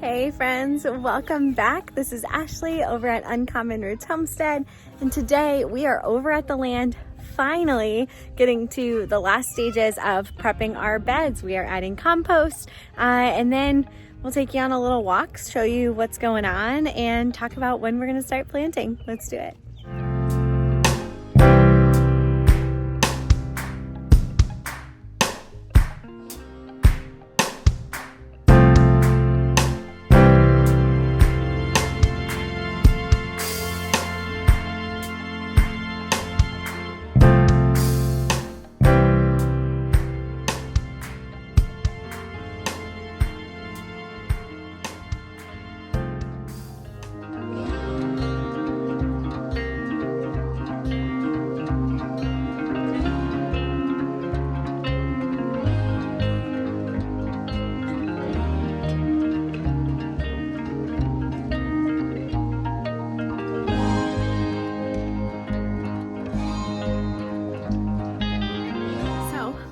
Hey friends, welcome back. This is Ashley over at Uncommon Roots Homestead, and today we are over at the land, finally getting to the last stages of prepping our beds. We are adding compost, and then we'll take you on a little walk, show you what's going on, and talk about when we're going to start planting. Let's do it.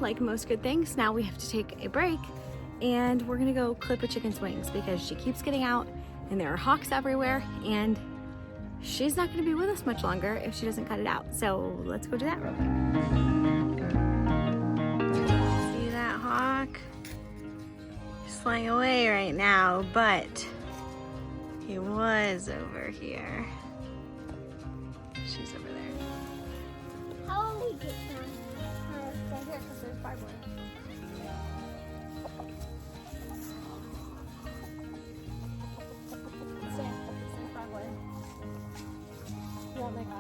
Like most good things, now we have to take a break and we're gonna go clip a chicken's wings because she keeps getting out and there are hawks everywhere and she's not gonna be with us much longer if she doesn't cut it out. So let's go do that real quick. See that hawk? He's flying away right now, but he was over here. She's over there. How will we get them? Right here, because there's five more. Stand, there's five more. You won't make us.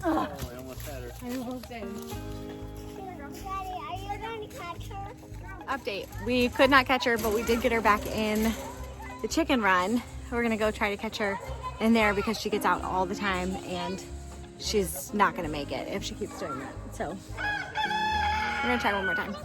Oh, I almost had her. I almost did. Daddy, are you going to catch her? Update, we could not catch her, but we did get her back in the chicken run. We're gonna go try to catch her in there because she gets out all the time and she's not gonna make it if she keeps doing that. So we're gonna try one more time.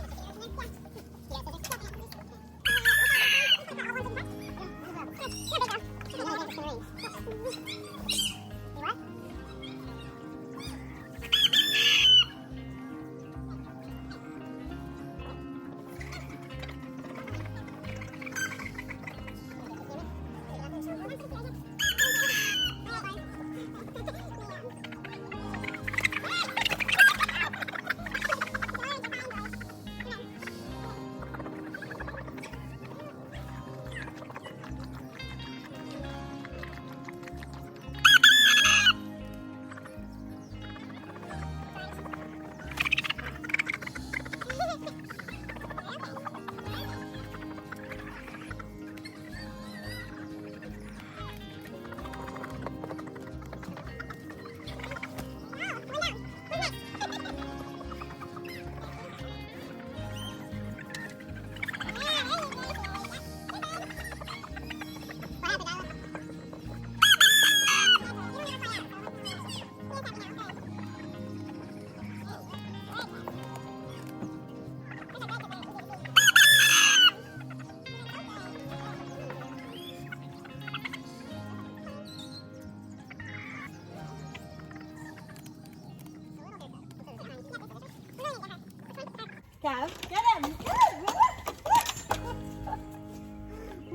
Cav, get him! Get him!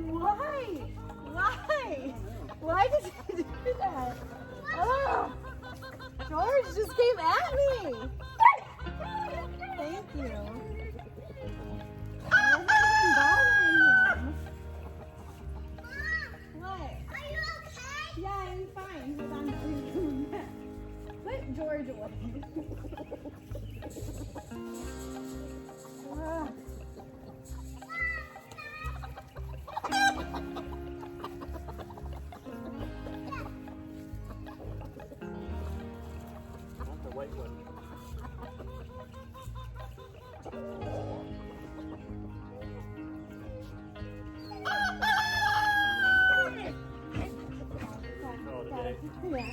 Why? Why? Why did you do that? Oh, George just came at me! Thank you. I wasn't even bothering him. What? Are you okay? Yeah, I'm fine. Hold on. Put George away. white one. Call it a day. Yeah.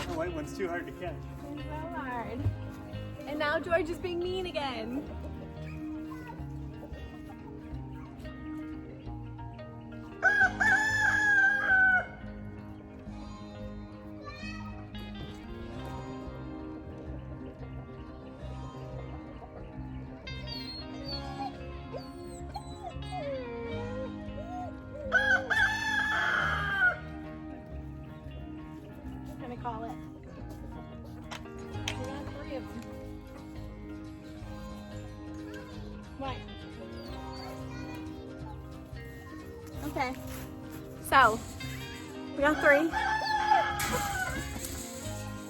The white one's too hard to catch. It's so hard. And now George is being mean again. I'm gonna call it. We got 3 of them. What? Okay. So, we got 3.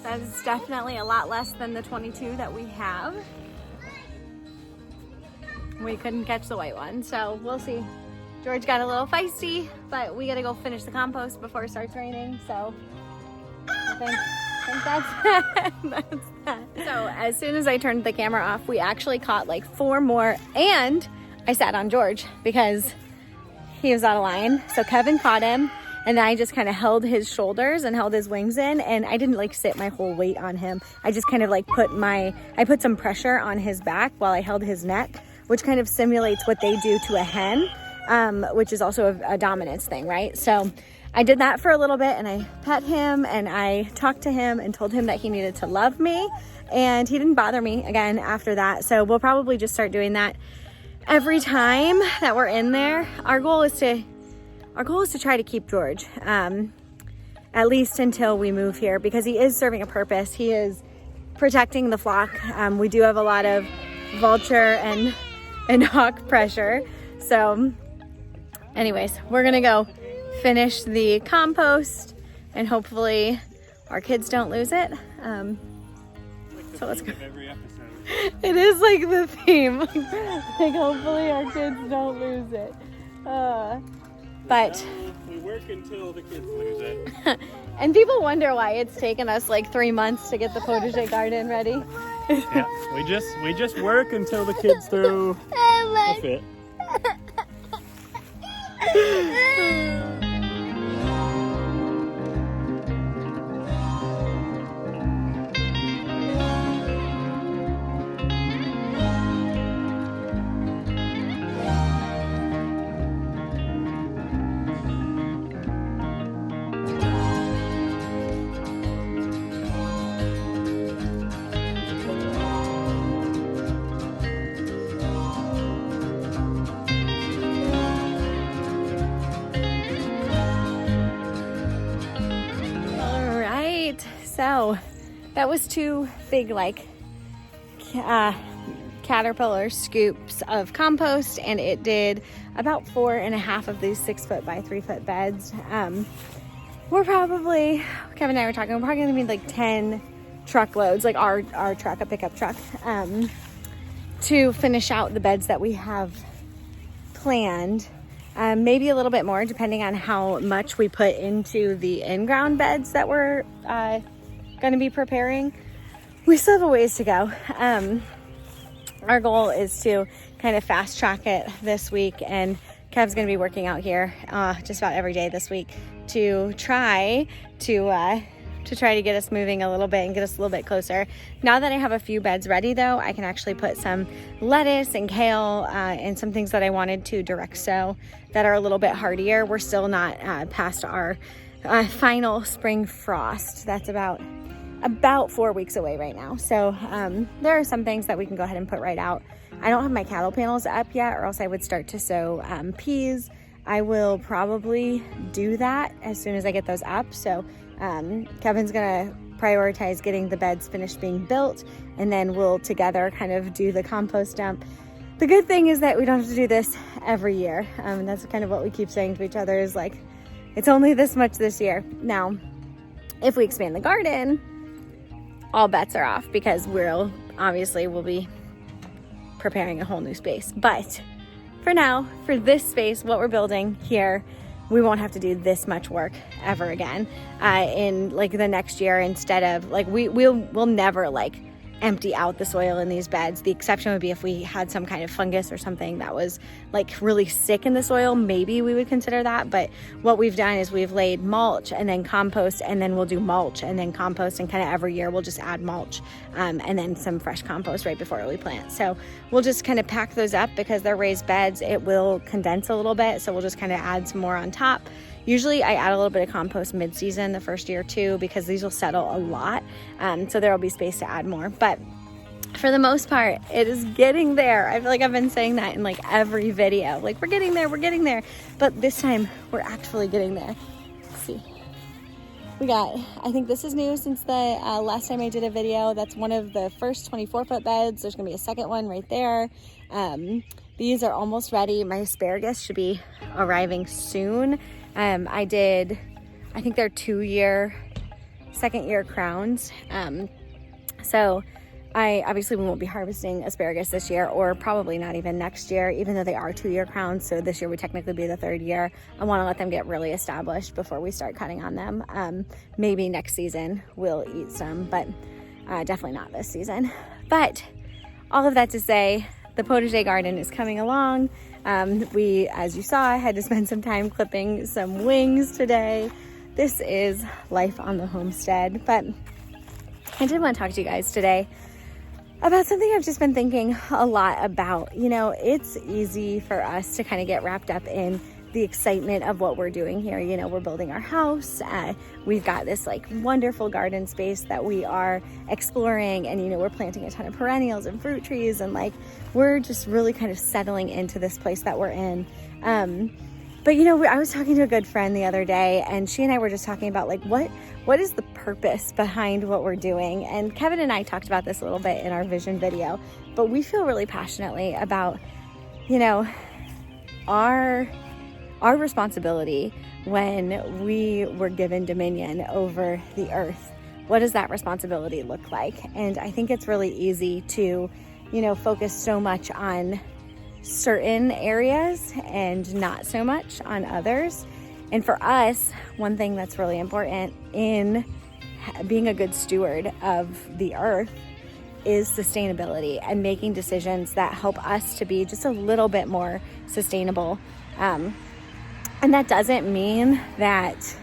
That is definitely a lot less than the 22 that we have. We couldn't catch the white one, so we'll see. George got a little feisty, but we gotta go finish the compost before it starts raining, so I think that's that. So as soon as I turned the camera off, we actually caught like 4 more, and I sat on George because he was out of line. So Kevin caught him, and then I just kind of held his shoulders and held his wings in, and I didn't like sit my whole weight on him. I just kind of like put some pressure on his back while I held his neck, which kind of simulates what they do to a hen, which is also a dominance thing, right? So I did that for a little bit, and I pet him and I talked to him and told him that he needed to love me, and he didn't bother me again after that. So we'll probably just start doing that every time that we're in there. Our goal is to try to keep George, at least until we move here, because he is serving a purpose. He is protecting the flock. We do have a lot of vulture and hawk pressure. So anyways, we're gonna go finish the compost, and hopefully our kids don't lose it. So let's go. Every episode. It is like the theme. Like hopefully our kids don't lose it. But we work until the kids lose it. and people wonder why it's taken us like 3 months to get the potager garden ready. Yeah, we just work until the kids throw a fit. So that was 2 big like caterpillar scoops of compost, and it did about 4.5 of these 6-foot by 3-foot beds. We're probably, Kevin and I were talking, we're probably gonna need like 10 truckloads, like our truck, a pickup truck, to finish out the beds that we have planned. Maybe a little bit more depending on how much we put into the in-ground beds that we're going to be preparing. We still have a ways to go. Our goal is to kind of fast track it this week, and Kev's going to be working out here just about every day this week to try to get us moving a little bit and get us a little bit closer. Now that I have a few beds ready though, I can actually put some lettuce and kale and some things that I wanted to direct sow that are a little bit hardier. We're still not past our final spring frost. That's about 4 weeks away right now. So there are some things that we can go ahead and put right out. I don't have my cattle panels up yet, or else I would start to sow peas. I will probably do that as soon as I get those up. So Kevin's gonna prioritize getting the beds finished being built, and then we'll together kind of do the compost dump. The good thing is that we don't have to do this every year. And that's kind of what we keep saying to each other is like, it's only this much this year. Now, if we expand the garden, all bets are off, because we'll be preparing a whole new space. But for now, for this space, what we're building here, we won't have to do this much work ever again in like the next year. Instead of like we'll never like empty out the soil in these beds. The exception would be if we had some kind of fungus or something that was like really sick in the soil, maybe we would consider that. But what we've done is we've laid mulch and then compost, and then we'll do mulch and then compost, and kind of every year we'll just add mulch and then some fresh compost right before we plant. So we'll just kind of pack those up because they're raised beds. It will condense a little bit, so we'll just kind of add some more on top. Usually I add a little bit of compost mid-season the first year too, because these will settle a lot. So there will be space to add more. But for the most part, it is getting there. I feel like I've been saying that in like every video. Like, we're getting there, we're getting there. But this time, we're actually getting there. Let's see. We got, I think this is new since the last time I did a video. That's one of the first 24-foot beds. There's gonna be a second one right there. These are almost ready. My asparagus should be arriving soon. I think they're 2-year, second-year crowns. So we won't be harvesting asparagus this year, or probably not even next year, even though they are 2-year crowns. So this year would technically be the 3rd year. I want to let them get really established before we start cutting on them. Maybe next season we'll eat some, but definitely not this season. But all of that to say, the potager garden is coming along. We, as you saw, had to spend some time clipping some wings today. This is life on the homestead. But I did want to talk to you guys today about something I've just been thinking a lot about. You know, it's easy for us to kind of get wrapped up in the excitement of what we're doing here. You know, we're building our house. We've got this like wonderful garden space that we are exploring, and, you know, we're planting a ton of perennials and fruit trees, and like, we're just really kind of settling into this place that we're in. But, you know, I was talking to a good friend the other day, and she and I were just talking about like, what is the purpose behind what we're doing? And Kevin and I talked about this a little bit in our vision video, but we feel really passionately about, you know, our responsibility when we were given dominion over the earth. What does that responsibility look like? And I think it's really easy to, you know, focus so much on certain areas and not so much on others. And for us, one thing that's really important in being a good steward of the earth is sustainability, and making decisions that help us to be just a little bit more sustainable. And that doesn't mean that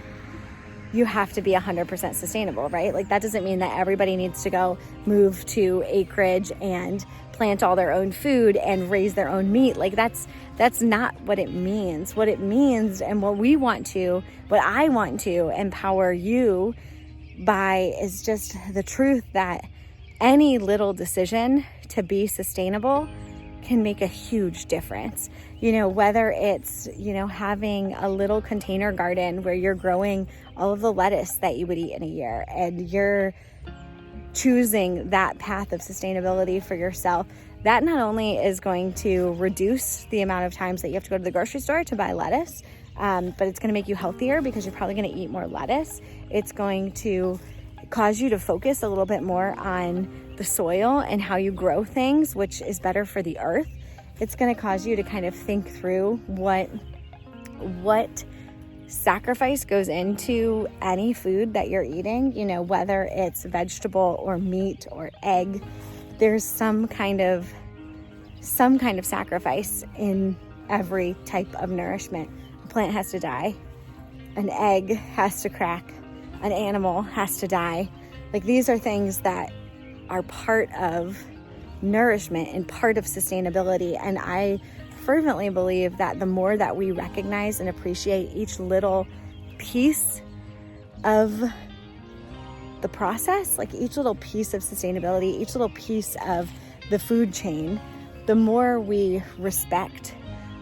you have to be 100% sustainable, right? Like, that doesn't mean that everybody needs to go move to acreage and plant all their own food and raise their own meat. Like, that's not what it means. What it means, and what I want to empower you by, is just the truth that any little decision to be sustainable can make a huge difference. You know, whether it's, you know, having a little container garden where you're growing all of the lettuce that you would eat in a year, and you're choosing that path of sustainability for yourself, that not only is going to reduce the amount of times that you have to go to the grocery store to buy lettuce, but it's going to make you healthier because you're probably going to eat more lettuce. It's going to cause you to focus a little bit more on the soil and how you grow things, which is better for the earth. It's going to cause you to kind of think through what sacrifice goes into any food that you're eating. You know, whether it's vegetable or meat or egg, there's some kind of sacrifice in every type of nourishment. A plant has to die, an egg has to crack, an animal has to die. Like, these are things that are part of nourishment and part of sustainability. And I fervently believe that the more that we recognize and appreciate each little piece of the process, like each little piece of sustainability, each little piece of the food chain, the more we respect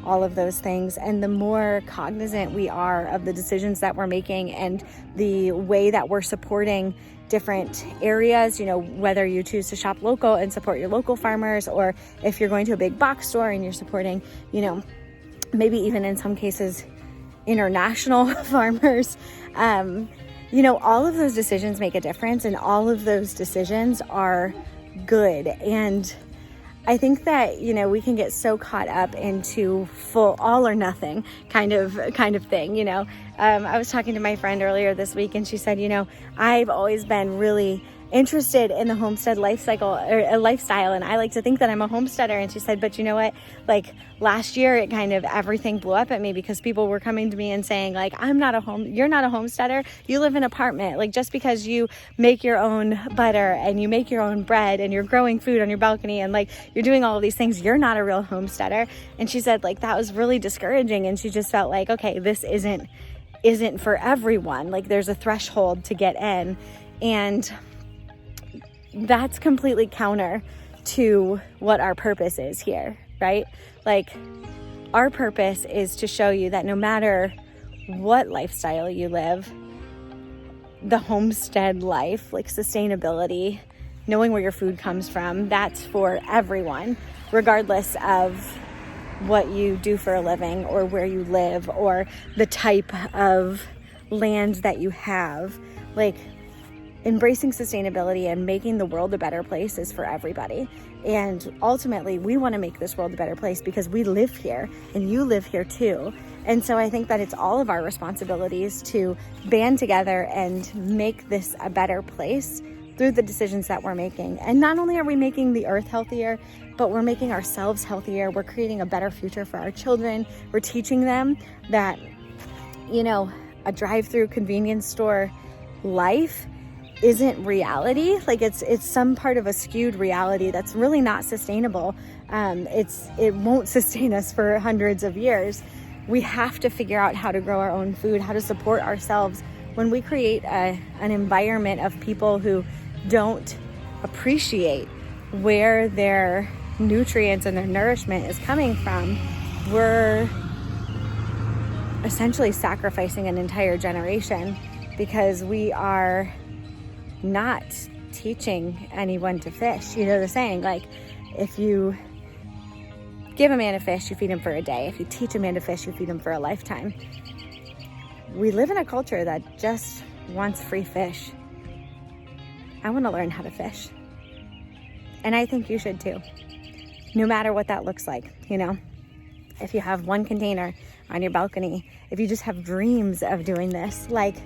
all of those things, and the more cognizant we are of the decisions that we're making and the way that we're supporting different areas. You know, whether you choose to shop local and support your local farmers, or if you're going to a big box store and you're supporting, you know, maybe even in some cases international farmers, you know, all of those decisions make a difference, and all of those decisions are good. And I think that, we can get so caught up into full all or nothing kind of thing, I was talking to my friend earlier this week, and she said, I've always been really interested in the homestead lifestyle, and I like to think that I'm a homesteader. And she said, but you know what, like last year it kind of everything blew up at me because people were coming to me and saying like, you're not a homesteader, you live in an apartment. Like just because you make your own butter and you make your own bread and you're growing food on your balcony and like you're doing all of these things, you're not a real homesteader. And she said like that was really discouraging, and she just felt like, okay, this isn't for everyone. Like there's a threshold to get in, and that's completely counter to what our purpose is here, right? Like our purpose is to show you that no matter what lifestyle you live, the homestead life, like sustainability, knowing where your food comes from, that's for everyone, regardless of what you do for a living or where you live or the type of land that you have. Like embracing sustainability and making the world a better place is for everybody. And ultimately, we want to make this world a better place because we live here and you live here too. And so I think that it's all of our responsibilities to band together and make this a better place through the decisions that we're making. And not only are we making the earth healthier, but we're making ourselves healthier. We're creating a better future for our children. We're teaching them that, a drive-through convenience store life isn't reality. Like it's some part of a skewed reality that's really not sustainable. It won't sustain us for hundreds of years. We have to figure out how to grow our own food, how to support ourselves. When we create an environment of people who don't appreciate where their nutrients and their nourishment is coming from, we're essentially sacrificing an entire generation because we are not teaching anyone to fish. The saying, like, if you give a man a fish, you feed him for a day. If you teach a man to fish, you feed him for a lifetime. We live in a culture that just wants free fish. I want to learn how to fish. And I think you should too. No matter what that looks like, if you have one container on your balcony, if you just have dreams of doing this, like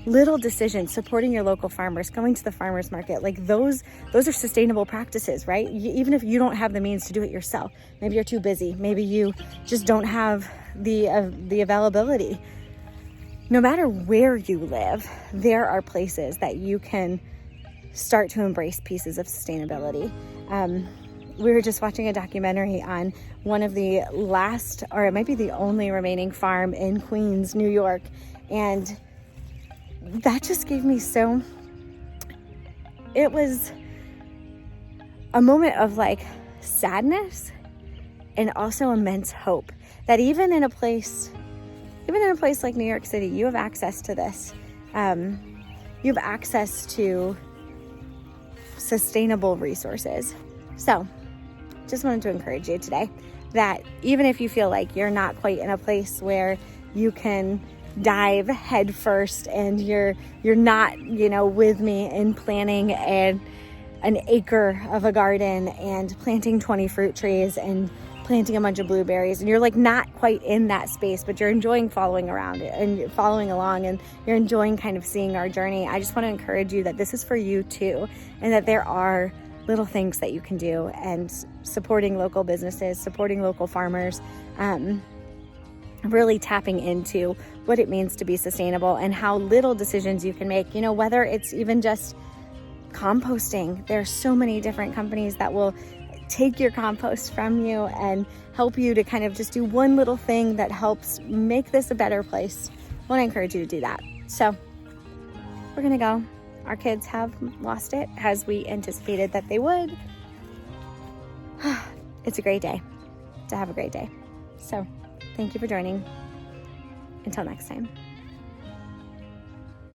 little decisions, supporting your local farmers, going to the farmers market, like those are sustainable practices, right? Even if you don't have the means to do it yourself, maybe you're too busy, maybe you just don't have the availability. No matter where you live, there are places that you can start to embrace pieces of sustainability. We were just watching a documentary on one of the last, or it might be the only remaining farm in Queens, New York, and that just gave me it was a moment of like sadness and also immense hope that even in a place like New York City, you have access to this. You have access to sustainable resources. So just wanted to encourage you today that even if you feel like you're not quite in a place where you can dive head first and you're not, with me in planting an acre of a garden and planting 20 fruit trees and planting a bunch of blueberries, and you're like not quite in that space, but you're enjoying following around and following along, and you're enjoying kind of seeing our journey. I just want to encourage you that this is for you too, and that there are little things that you can do, and supporting local businesses, supporting local farmers, really tapping into what it means to be sustainable and how little decisions you can make, whether it's even just composting. There are so many different companies that will take your compost from you and help you to kind of just do one little thing that helps make this a better place. I want to encourage you to do that. So we're going to go. Our kids have lost it as we anticipated that they would. It's a great day to have a great day. So thank you for joining. Until next time.